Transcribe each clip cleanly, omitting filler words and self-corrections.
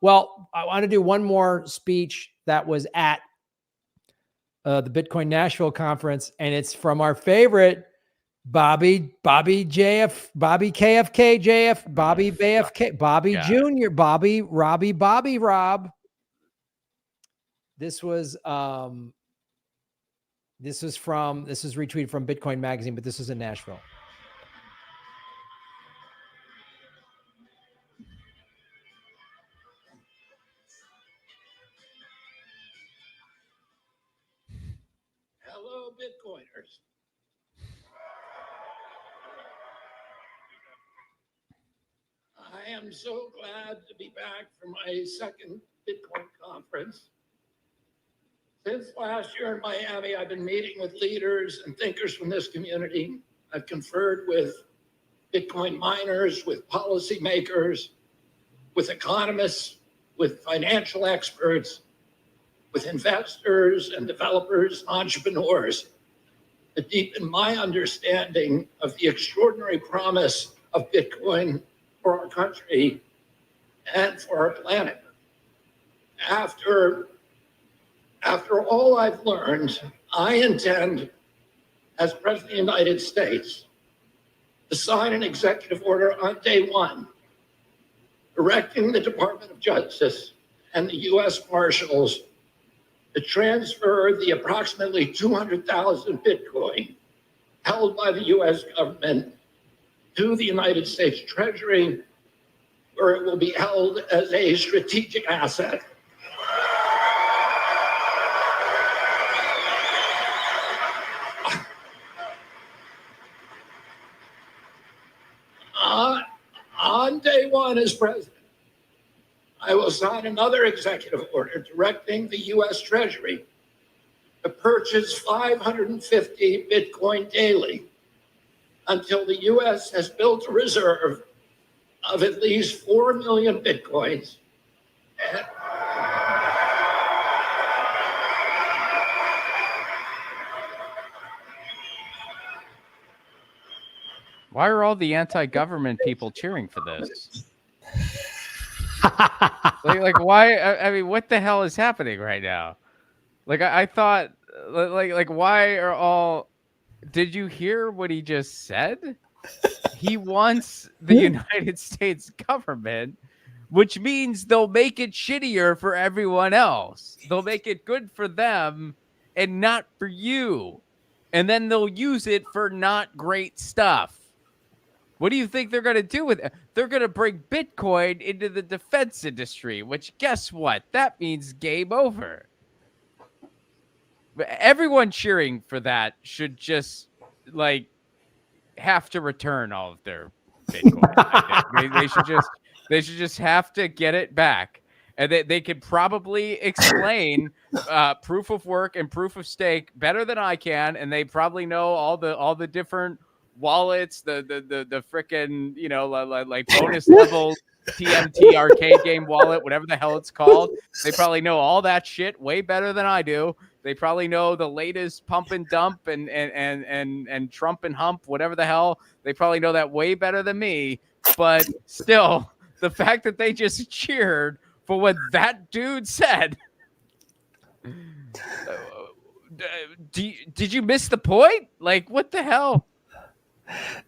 Well, I want to do one more speech that was at the Bitcoin Nashville conference, and it's from our favorite Bobby JF, Bobby KFK JF, Bobby BFK, Bobby Jr., Bobby Rob. This was retweeted from Bitcoin Magazine, but this is in Nashville. Hello, Bitcoiners. I am so glad to be back for my second Bitcoin conference. Since last year in Miami, I've been meeting with leaders and thinkers from this community. I've conferred with Bitcoin miners, with policymakers, with economists, with financial experts, with investors and developers, entrepreneurs, to deepen my understanding of the extraordinary promise of Bitcoin for our country and for our planet. After all I've learned, I intend, as President of the United States, to sign an executive order on day one, directing the Department of Justice and the U.S. Marshals to transfer the approximately 200,000 Bitcoin held by the U.S. government to the United States Treasury, where it will be held as a strategic asset. On day one as president, I will sign another executive order directing the U.S. Treasury to purchase 550 Bitcoin daily until the U.S. has built a reserve of at least 4 million Bitcoins. Why are all the anti-government people cheering for this? like why? I mean, what the hell is happening right now? Like, I thought, like, why are all? Did you hear what he just said? He wants the United States government, which means they'll make it shittier for everyone else. They'll make it good for them and not for you. And then they'll use it for not great stuff. What do you think they're going to do with it? They're going to bring Bitcoin into the defense industry, which guess what? That means game over. But everyone cheering for that should just have to return all of their Bitcoin. I think. They should just have to get it back. And they could probably explain proof of work and proof of stake better than I can. And they probably know all the different wallets, the frickin', like bonus level TMT arcade game wallet, whatever the hell it's called. They probably know all that shit way better than I do. They probably know the latest pump and dump and Trump and hump, whatever the hell. They probably know that way better than me. But still, the fact that they just cheered for what that dude said. Did you miss the point? Like, what the hell?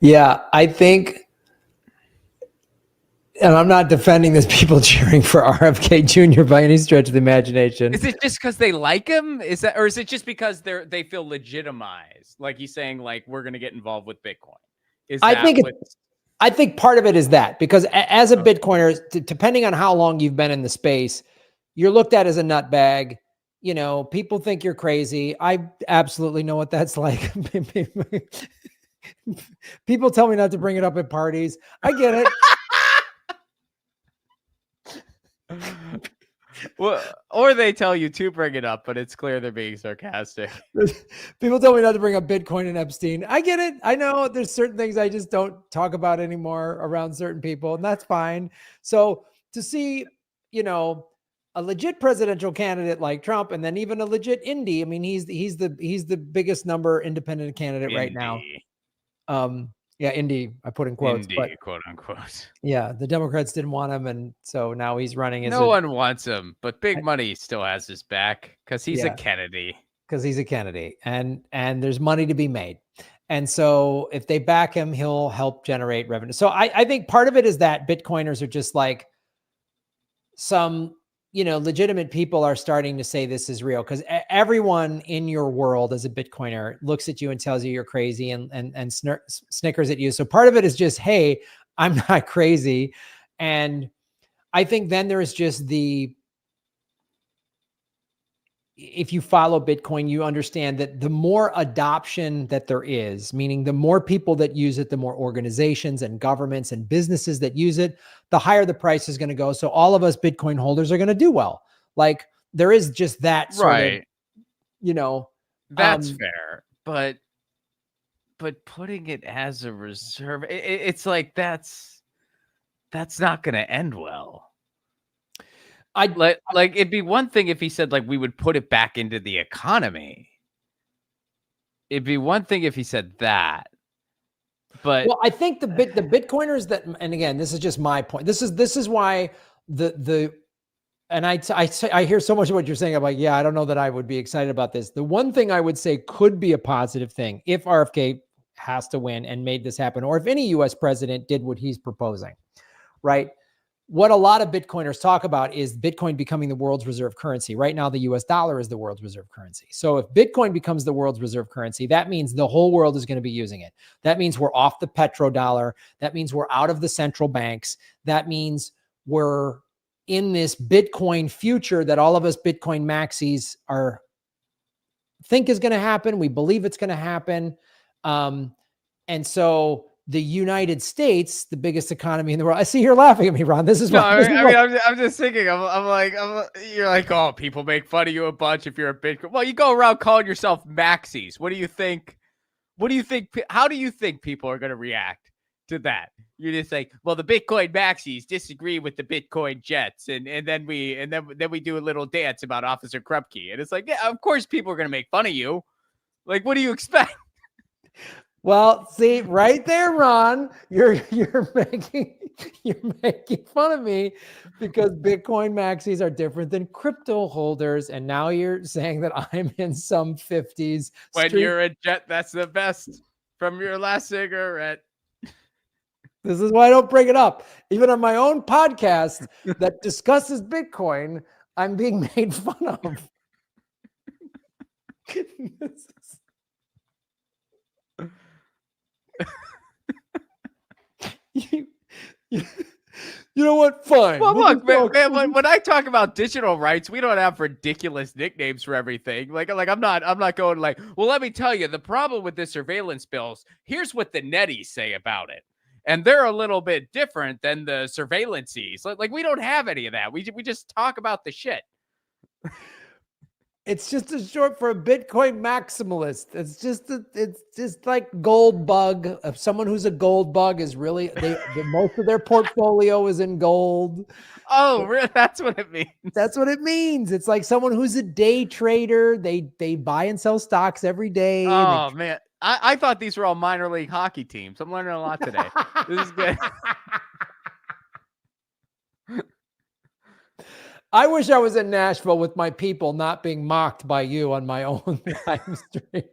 Yeah, I think, and I'm not defending these people cheering for RFK Jr. by any stretch of the imagination. Is it just because they like him? Or is it just because they feel legitimized? Like he's saying, like, we're going to get involved with Bitcoin. I think part of it is that, because as a Bitcoiner, depending on how long you've been in the space, you're looked at as a nutbag. You know, people think you're crazy. I absolutely know what that's like. People tell me not to bring it up at parties. I get it. Well, or they tell you to bring it up, but it's clear they're being sarcastic. People tell me not to bring up Bitcoin and Epstein. I get it. I know there's certain things I just don't talk about anymore around certain people, and that's fine. So to see, a legit presidential candidate like Trump, and then even a legit indie. I mean, he's the biggest number independent candidate right now. Yeah, indie. I put in quotes, Indie, but quote unquote. yeah, the Democrats didn't want him, and so now he's running as No one wants him, but big money still has his back because he's a Kennedy. Because he's a Kennedy, and there's money to be made. And so if they back him, he'll help generate revenue. So I think part of it is that Bitcoiners are just like some, legitimate people are starting to say this is real, because everyone in your world as a Bitcoiner looks at you and tells you you're crazy and snickers at you. So part of it is just, hey, I'm not crazy. And I think then there's just if you follow Bitcoin, you understand that the more adoption that there is, meaning the more people that use it, the more organizations and governments and businesses that use it, the higher the price is going to go. So all of us Bitcoin holders are going to do well. Like there is just that sort of, That's fair. But putting it as a reserve, it's like that's not going to end well. Like it'd be one thing if he said like we would put it back into the economy. It'd be one thing if he said that. But I think the Bitcoiners that, and again, this is just my point. This is why and I hear so much of what you're saying. I'm like, yeah, I don't know that I would be excited about this. The one thing I would say could be a positive thing if RFK has to win and made this happen, or if any US president did what he's proposing, right? What a lot of Bitcoiners talk about is Bitcoin becoming the world's reserve currency. Right now, the US dollar is the world's reserve currency. So if Bitcoin becomes the world's reserve currency, that means the whole world is going to be using it. That means we're off the Petro-Dollar. That means we're out of the central banks. That means we're in this Bitcoin future that all of us Bitcoin maxis think is going to happen. We believe it's going to happen. And so the United States, the biggest economy in the world. I see you're laughing at me, Ron. This is I'm just thinking. I'm like, you're like, oh, people make fun of you a bunch if you're a Bitcoin. Well, you go around calling yourself maxis. What do you think? How do you think people are going to react to that? You're just like, well, the Bitcoin maxis disagree with the Bitcoin jets, and then we do a little dance about Officer Krupke, and it's like, yeah, of course people are going to make fun of you. Like, what do you expect? Well, see, right there, Ron, you're making fun of me because Bitcoin maxis are different than crypto holders, and now you're saying that I'm in some 50s. When you're a jet, that's the best from your last cigarette. This is why I don't bring it up. Even on my own podcast that discusses Bitcoin, I'm being made fun of. You know what? Fine. Well, look, man, when I talk about digital rights, we don't have ridiculous nicknames for everything. Like I'm not going like, well, let me tell you, the problem with the surveillance bills, here's what the netties say about it. And they're a little bit different than the surveillances. Like we don't have any of that. We just talk about the shit. It's just a short for a Bitcoin maximalist. It's just like gold bug. If someone who's a gold bug is really most of their portfolio is in gold. Oh, really? That's what it means. That's what it means. It's like someone who's a day trader. They buy and sell stocks every day. Oh man, I thought these were all minor league hockey teams. I'm learning a lot today. This is good. I wish I was in Nashville with my people, not being mocked by you on my own live stream.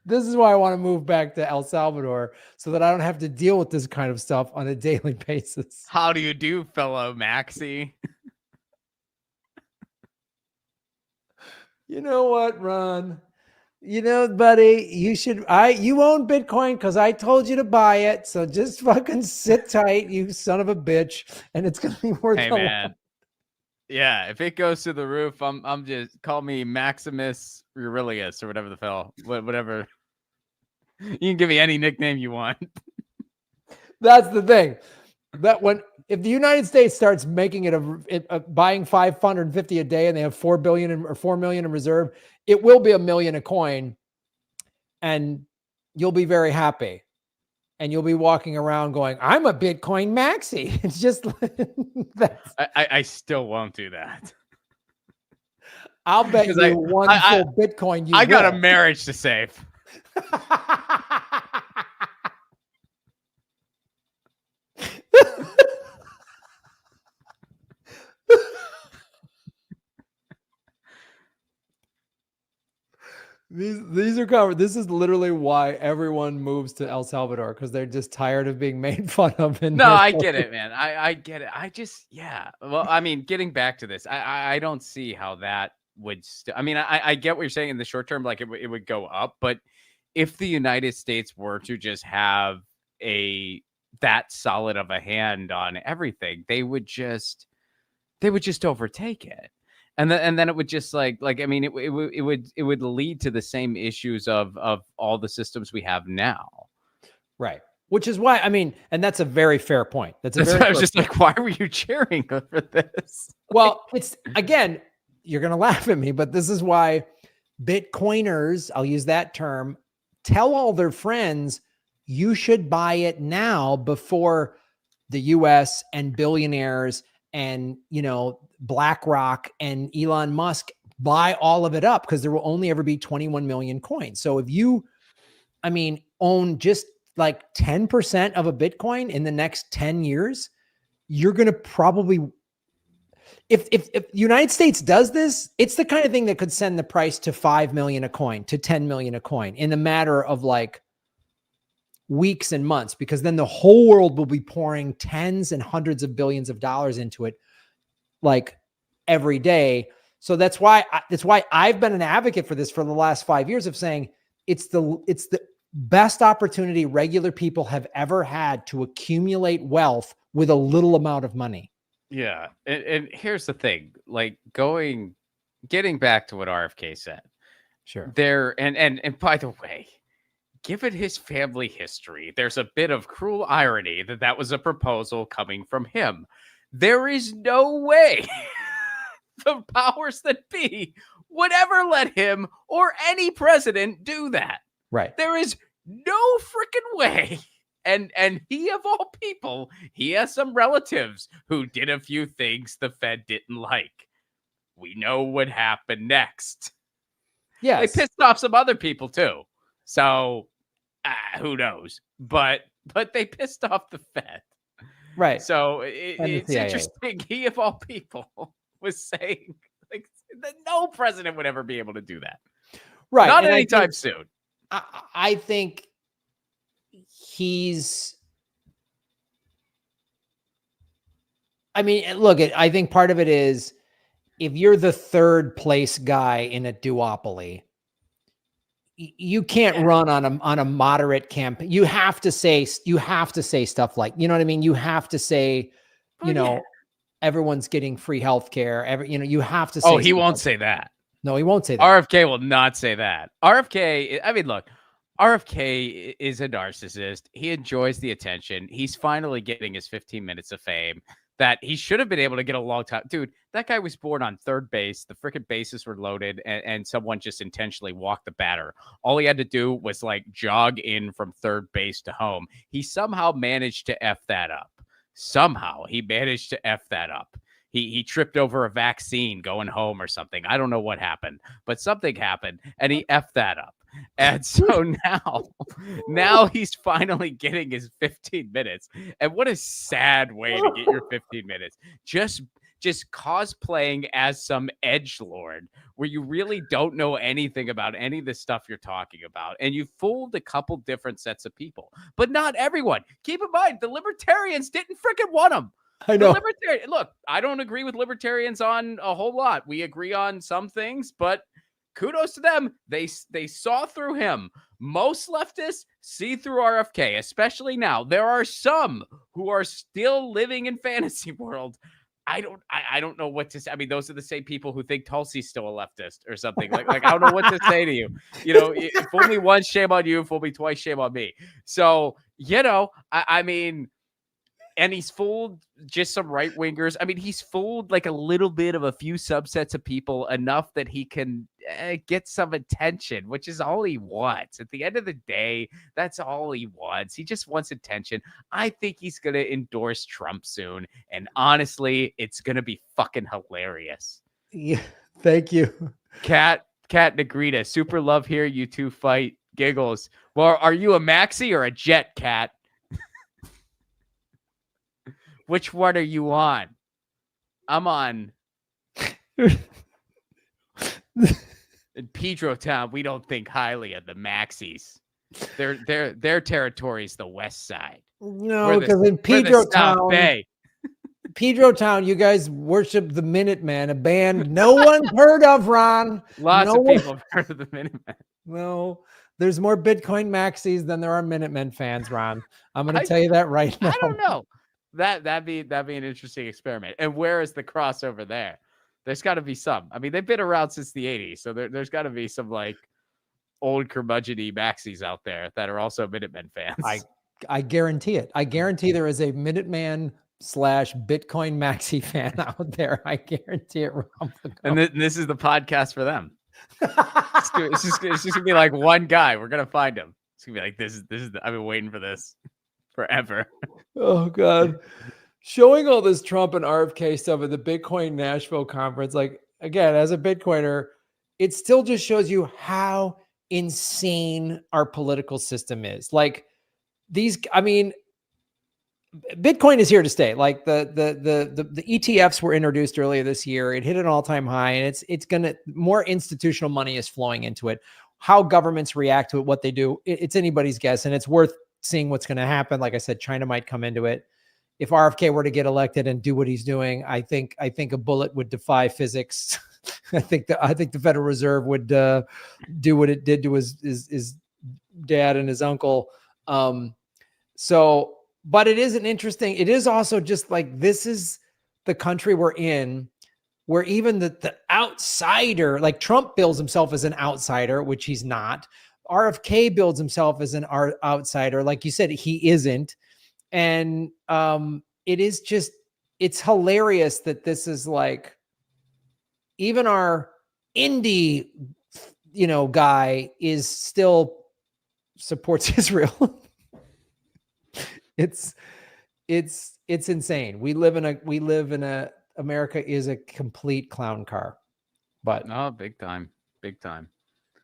This is why I want to move back to El Salvador so that I don't have to deal with this kind of stuff on a daily basis. How do you do, fellow Maxi? You know what, Ron? You know, buddy, you own Bitcoin because I told you to buy it. So just fucking sit tight, you son of a bitch, and it's gonna be worth a lot. Yeah, if it goes to the roof, I'm just call me Maximus Aurelius or whatever the hell, whatever. You can give me any nickname you want. That's the thing. That if the United States starts making it buying 550 a day and they have 4 billion or 4 million in reserve, it will be $1 million a coin, and you'll be very happy. And you'll be walking around going, I'm a Bitcoin maxi. It's just I still won't do that. I'll bet you full Bitcoin. I got a marriage to save. These are covered. This is literally why everyone moves to El Salvador, because they're just tired of being made fun of. In No, their I get it, man. I get it. I just, yeah. Well, I mean, getting back to this, I don't see how that would. I mean, I get what you're saying in the short term, like it would go up, but if the United States were to just have that solid of a hand on everything, they would just overtake it. And then it would just like I mean it would lead to the same issues of all the systems we have now. Right. Which is why, I mean, and that's a very fair point. That's a very I was just like, why were you cheering for this? Well, it's, again, you're going to laugh at me, but this is why Bitcoiners, I'll use that term, tell all their friends, you should buy it now before the US and billionaires and, you know, BlackRock and Elon Musk buy all of it up, because there will only ever be 21 million coins. So if you, I mean, own just like 10% of a Bitcoin in the next 10 years, you're going to probably, if the United States does this, it's the kind of thing that could send the price to 5 million a coin, to 10 million a coin in a matter of like weeks and months, because then the whole world will be pouring tens and hundreds of billions of dollars into it, like every day. So that's why I've been an advocate for this for the last 5 years, of saying it's the best opportunity regular people have ever had to accumulate wealth with a little amount of money. Yeah. And here's the thing, like getting back to what RFK said. Sure. And by the way, given his family history, there's a bit of cruel irony that was a proposal coming from him. There is no way the powers that be would ever let him or any president do that. Right. There is no freaking way. And he, of all people, he has some relatives who did a few things the Fed didn't like. We know what happened next. Yes. They pissed off some other people too. So who knows? But they pissed off the Fed. Right. So it's interesting. He, of all people, was saying like that no president would ever be able to do that. Right. Not anytime soon. I think I think part of it is, if you're the third place guy in a duopoly, you can't run on a moderate campaign. You have to say stuff like, you know what I mean? You have to say, everyone's getting free healthcare. You have to say. Oh, he won't say that. No, he won't say that. RFK will not say that. RFK, I mean, look, RFK is a narcissist. He enjoys the attention. He's finally getting his 15 minutes of fame that he should have been able to get a long time. Dude, that guy was born on third base. The freaking bases were loaded, and someone just intentionally walked the batter. All he had to do was like jog in from third base to home. He somehow managed to F that up. He tripped over a vaccine going home or something. I don't know what happened, but something happened, and he F'd that up. And so now he's finally getting his 15 minutes. And what a sad way to get your 15 minutes. Just cosplaying as some edgelord where you really don't know anything about any of the stuff you're talking about. And you fooled a couple different sets of people, but not everyone. Keep in mind, the libertarians didn't freaking want him. I know. Look, I don't agree with libertarians on a whole lot. We agree on some things, but kudos to them. They saw through him. Most leftists see through RFK, especially now. There are some who are still living in fantasy world. I don't know what to say. I mean, those are the same people who think Tulsi's still a leftist or something. Like I don't know what to say to you. Fool me once, shame on you. Fool me twice, shame on me. So, I mean, and he's fooled just some right wingers. I mean, he's fooled like a little bit of a few subsets of people, enough that he can get some attention, which is all he wants. At the end of the day, that's all he wants. He just wants attention. I think he's going to endorse Trump soon. And honestly, it's going to be fucking hilarious. Yeah. Thank you. Kat Negrita, super love here. You two fight. giggles. Well, are you a maxi or a jet, cat? Which one are you on? I'm on. In Pedro Town, we don't think highly of the maxis. Their territory is the west side. No, because in Pedro Town, you guys worship the Minutemen, a band no one's heard of, Ron. Lots of people have heard of the Minutemen. No, there's more Bitcoin maxis than there are Minutemen fans, Ron. I'm going to tell you that right now. I don't know. That'd be an interesting experiment. And where is the crossover there? There's got to be some. I mean, they've been around since the 80s, so there's got to be some like old curmudgeon-y maxis out there that are also Minutemen fans. I guarantee it. I guarantee there is a Minuteman / Bitcoin maxi fan out there. I guarantee it. And this is the podcast for them. It's just gonna be like one guy. We're gonna find him. It's gonna be like this is. I've been waiting for this forever. Oh God. Showing all this Trump and RFK stuff at the Bitcoin Nashville conference, like, again, as a Bitcoiner, it still just shows you how insane our political system is. Like Bitcoin is here to stay. Like the ETFs were introduced earlier this year. It hit an all-time high, and it's gonna, more institutional money is flowing into it. How governments react to it, what they do, it's anybody's guess, and it's worth seeing what's going to happen. Like I said, China might come into it. If RFK were to get elected and do what he's doing, I think a bullet would defy physics. I think the Federal Reserve would do what it did to his dad and his uncle. But it is it is also just like, this is the country we're in, where even the outsider, like Trump bills himself as an outsider, which he's not. RFK builds himself as an outsider. Like you said, he isn't. And it's hilarious that this is like, even our indie, guy is still supports Israel. It's insane. We live in a America is a complete clown car. But no, big time.